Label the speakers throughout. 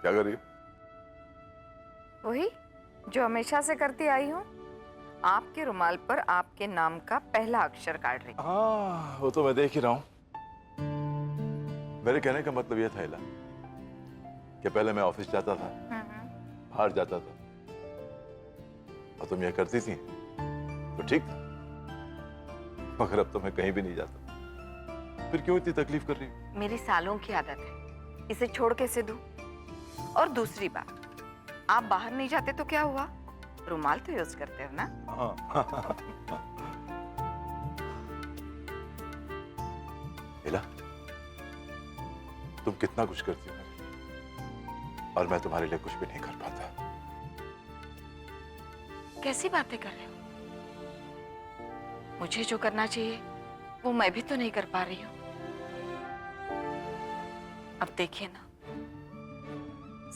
Speaker 1: क्या कर रही हो?
Speaker 2: वही जो हमेशा से करती आई हूँ, आपके रुमाल पर आपके नाम का पहला अक्षर काट रही।
Speaker 1: हाँ, वो तो मैं देख ही रहा हूँ। मेरे कहने का मतलब यह था इला कि पहले मैं ऑफिस जाता था, बाहर जाता था, और तुम यह करती थी तो ठीक था, मगर अब तो मैं कहीं भी नहीं जाता। फिर क्यों इतनी तकलीफ कर रही हो?
Speaker 2: मेरी सालों की आदत है, इसे छोड़ कैसे दूं? और दूसरी बात, आप बाहर नहीं जाते तो क्या हुआ? रुमाल तो यूज करते हो ना?
Speaker 1: हाँ। इला, तुम कितना कुछ करती हो मेरे लिए, और मैं तुम्हारे लिए कुछ भी नहीं कर पाता।
Speaker 2: कैसी बातें कर रहे हो? मुझे जो करना चाहिए वो मैं भी तो नहीं कर पा रही हूँ। अब देखिए ना,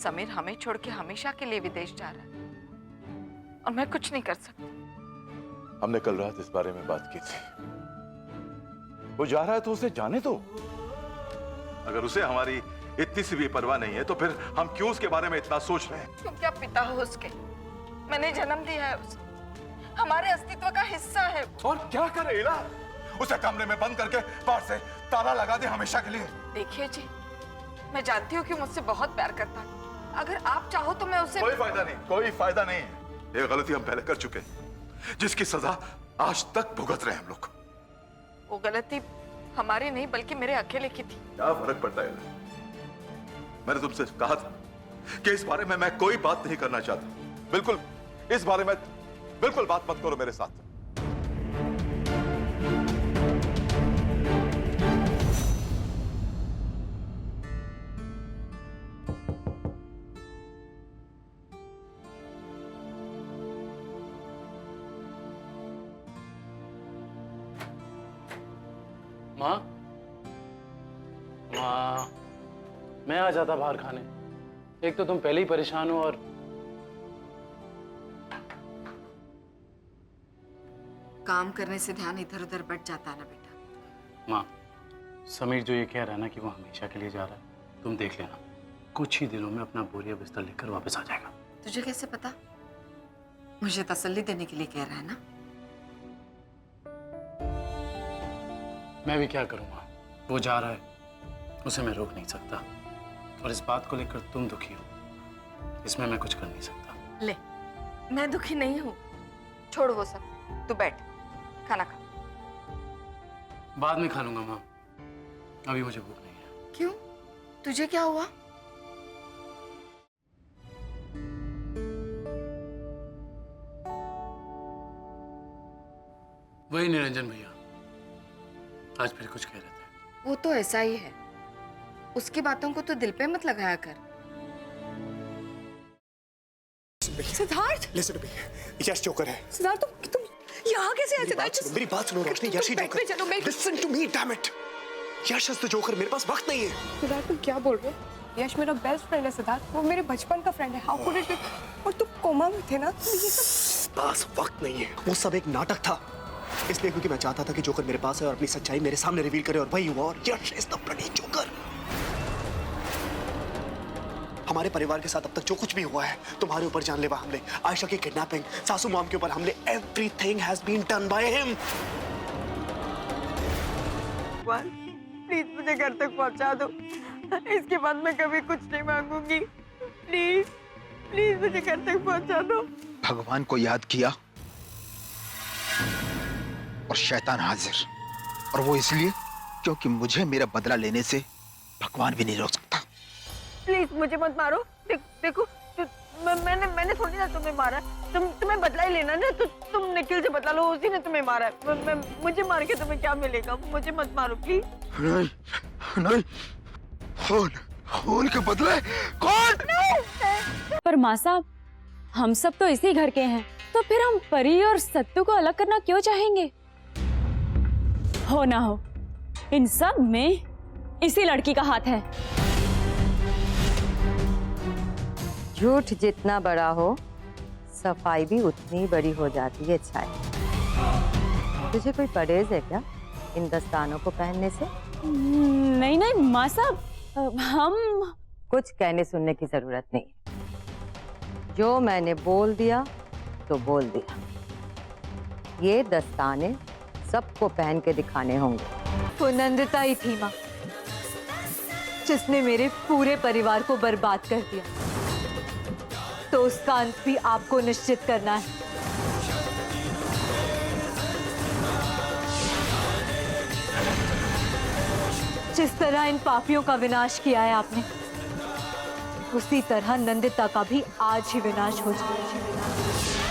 Speaker 2: समीर हमें छोड़ के हमेशा के लिए विदेश जा रहा है और मैं कुछ नहीं कर सकती।
Speaker 1: हमने कल रात इस बारे में बात की थी। वो जा रहा है तो उसे जाने दो। अगर उसे हमारी इतनी सी भी परवाह नहीं है तो फिर हम क्यों उसके बारे में इतना सोच रहे हैं?
Speaker 2: तुम क्या पिता हो उसके? मैंने जन्म दिया है उसे, हमारे अस्तित्व का हिस्सा है।
Speaker 1: और क्या करे इला? उसे कमरे में बंद करके बाहर से ताला लगा दे हमेशा के लिए।
Speaker 2: देखिए जी, मैं जानती हूँ कि मुझसे बहुत प्यार करता है। अगर आप चाहो तो मैं उसे...
Speaker 1: कोई फायदा नहीं, कोई फायदा नहीं है। ये गलती हम पहले कर चुके हैं, जिसकी सजा आज तक भुगत रहे हैं हम लोग।
Speaker 2: वो गलती हमारी नहीं बल्कि मेरे अकेले की थी।
Speaker 1: क्या फर्क पड़ता है? मैंने तुमसे कहा था कि इस बारे में मैं कोई बात नहीं करना चाहता। बिल्कुल इस बारे में बिल्कुल बात मत करो मेरे साथ।
Speaker 3: माँ, माँ, मैं आ जाता बाहर खाने। एक तो तुम पहले ही परेशान हो और
Speaker 2: काम करने से ध्यान इधर उधर बढ़ जाता है ना बेटा।
Speaker 3: माँ, समीर जो ये कह रहा है ना कि वो हमेशा के लिए जा रहा है, तुम देख लेना, कुछ ही दिनों में अपना बोरिया बिस्तर लेकर वापस आ जाएगा।
Speaker 2: तुझे कैसे पता? मुझे तसल्ली देने के लिए कह रहा है ना?
Speaker 3: मैं भी क्या करूँगा, वो जा रहा है, उसे मैं रोक नहीं सकता। और इस बात को लेकर तुम दुखी हो, इसमें मैं कुछ कर नहीं सकता।
Speaker 2: ले, मैं दुखी नहीं हूँ। छोड़ वो सब, तू बैठ, खाना खा।
Speaker 3: बाद में खा लूंगा माँ, अभी मुझे भूख नहीं है।
Speaker 2: क्यों? तुझे क्या हुआ?
Speaker 3: वही निरंजन भैया आज फिर कुछ कह रहे थे।
Speaker 2: वो तो ऐसा ही है, उसकी बातों को तो दिल पे मत लगाया कर। Siddharth,
Speaker 4: listen to me, Yash joker है।
Speaker 2: सिद्धार्थ तुम यहाँ कैसे आए? सिद्धार्थ
Speaker 4: मेरी बात सुनो रोशनी, यश ही जोकर।
Speaker 2: चलो मैं...
Speaker 4: listen to me, damn it, Yash is the joker. मेरे पास वक्त नहीं है।
Speaker 5: सिद्धार्थ तुम क्या बोल रहे हो? यश मेरा बेस्ट फ्रेंड है सिद्धार्थ, वो मेरे बचपन का फ्रेंड है। How could it be? और तुम कोमा में थे ना, तो ये सब...
Speaker 4: पास वक्त नहीं है, वो सब एक नाटक था। इसलिए क्योंकि मैं चाहता था कि जोकर मेरे पास है और अपनी सच्चाई मेरे सामने रिवील करे, और वही हुआ। और यश इज द ब्लडी जोकर। हमारे परिवार के साथ अब तक जो कुछ भी हुआ है, तुम्हारे ऊपर जानलेवा हमले, आयशा की किडनैपिंग, सासू मॉम के ऊपर हमले, everything has been done by him.
Speaker 5: Please मुझे घर तक पहुंचा दो, इसके बाद मैं कभी कुछ नहीं मांगूंगी। प्लीज प्लीज मुझे घर तक पहुंचा दो।
Speaker 6: भगवान को याद किया और शैतान हाजिर, और वो इसलिए क्योंकि मुझे मेरा बदला लेने से भगवान भी नहीं रोक सकता।
Speaker 5: प्लीज मुझे मत मारो। देखो मैंने थोड़ी ना तुम्हें मारा। तुम्हें बदला ही लेना ना, तो तुम निखिल से बदला लो, उसी ने तुम्हें मारा है। मुझे मार के तुम्हें क्या मिलेगा? मुझे मत मारो प्लीज।
Speaker 6: नहीं नहीं, खून के बदले कौन?
Speaker 7: पर माँ साहब, हम सब तो इसी घर के हैं, तो फिर हम परी और सत्तू को अलग करना क्यों चाहेंगे? हो ना हो, इन सब में इसी लड़की का हाथ है।
Speaker 8: झूठ जितना बड़ा हो, सफाई भी उतनी बड़ी हो जाती है। छाया, तुझे कोई परहेज है क्या इन दस्तानों को पहनने से?
Speaker 7: नहीं नहीं माँ साहब,
Speaker 8: कुछ कहने सुनने की जरूरत नहीं। जो मैंने बोल दिया तो बोल दिया। ये दस्ताने सबको पहन के दिखाने होंगे।
Speaker 7: वो नंदिता ही थी माँ, जिसने मेरे पूरे परिवार को बर्बाद कर दिया, तो उसका अंत भी आपको निश्चित करना है। जिस तरह इन पापियों का विनाश किया है आपने, उसी तरह नंदिता का भी आज ही विनाश हो जाए।